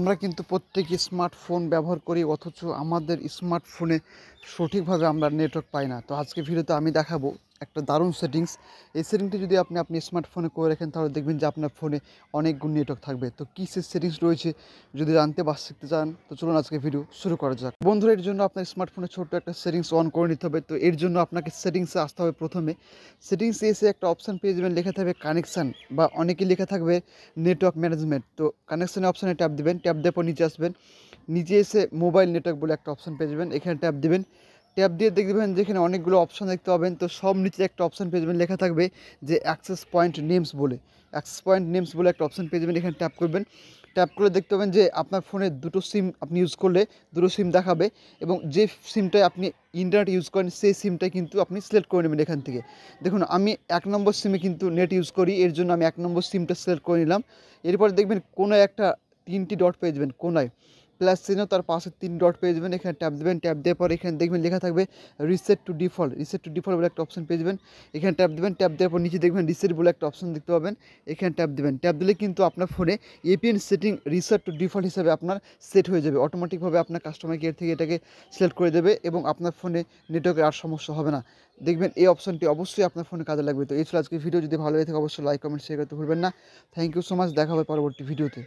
আমরা কিন্তু প্রত্যেকে স্মার্টফোন ব্যবহার করি, অথচ আমাদের স্মার্টফোনে সঠিকভাবে আমরা নেটওয়ার্ক পাই না। তো আজকে ভিডিওতে আমি দেখাবো একটা দারুণ সেটিংস। এই সেটিংসটি যদি আপনি স্মার্টফোনে করে রাখেন, তাহলে দেখবেন যে আপনার ফোনে অনেক গুণ নেটওয়ার্ক থাকবে। তো কী সে সেটিংস রয়েছে, যদি জানতে বা শিখতে চান, তো চলুন আজকে ভিডিও শুরু করা যাক। বন্ধুরা, এর জন্য আপনার স্মার্টফোনে ছোট্ট একটা সেটিংস অন করে নিতে হবে। তো এর জন্য আপনাকে সেটিংসে আসতে হবে। প্রথমে সেটিংসে এসে একটা অপশান পেয়ে যাবেন, লেখা থাকবে কানেকশান, বা অনেকে লেখা থাকবে নেটওয়ার্ক ম্যানেজমেন্ট। তো কানেকশানের অপশানে ট্যাপ দেবেন, ট্যাপ দেওয়ার পর নিচে আসবেন, নিচে এসে মোবাইল নেটওয়ার্ক বলে একটা অপশান পেয়ে যাবেন, এখানে ট্যাপ দেবেন। ট্যাপ দিয়ে দেখবেন যেখানে অনেকগুলো অপশান দেখতে পাবেন। তো সব নিচে একটা অপশান পেয়ে যাবেন, লেখা থাকবে যে অ্যাক্সেস পয়েন্ট নেমস বলে। অ্যাক্সেস পয়েন্ট নেমস বলে একটা অপশান পেয়ে যাবেন, এখানে ট্যাপ করবেন। ট্যাপ করে দেখতে পাবেন যে আপনার ফোনে দুটো সিম আপনি ইউজ করলে দুটো সিম দেখাবে, এবং যে সিমটায় আপনি ইন্টারনেট ইউজ করেন সেই সিমটাই কিন্তু আপনি সিলেক্ট করে নেবেন এখান থেকে। দেখুন, আমি 1 নম্বর সিমে কিন্তু নেট ইউজ করি, এর জন্য আমি 1 নম্বর সিমটা সিলেক্ট করে নিলাম। এরপরে দেখবেন কোনো একটা 3টি ডট পেয়ে যাবেন, কোনায় প্লাস চিহ্ন, তার পাশে 3 ডট পেয়ে যাবেন, এখানে ট্যাপ দেবেন। ট্যাপ দেওয়ার পর এখানে দেখবেন লেখা থাকবে reset two default. Reset two default বলে একটা অপশন পেয়ে যাবেন, এখানে ট্যাপ দেবেন। ট্যাপ দেওয়ার পর নিচে দেখবেন রিসেট বলে একটা অপশন দেখতে পাবেন, এখানে ট্যাপ দেবেন। ট্যাপ দিলে কিন্তু আপনার ফোনে APN setting reset two default হিসাবে আপনার সেট হয়ে যাবে। অটোমেটিকভাবে আপনার কাস্টমার কেয়ার থেকে এটাকে সিলেক্ট করে দেবে, এবং আপনার ফোনে নেটওয়ার্কের আর সমস্যা হবে না। দেখবেন এই অপশনটি অবশ্যই আপনার ফোনে কাজে লাগবে। তো এই ছিল আজকে ভিডিও। যদি ভালো লাগে থাকে অবশ্যই লাইক, কমেন্ট, শেয়ার করতে ভুলবেন না। Thank you so much. দেখা হবে পরবর্তী ভিডিওতে।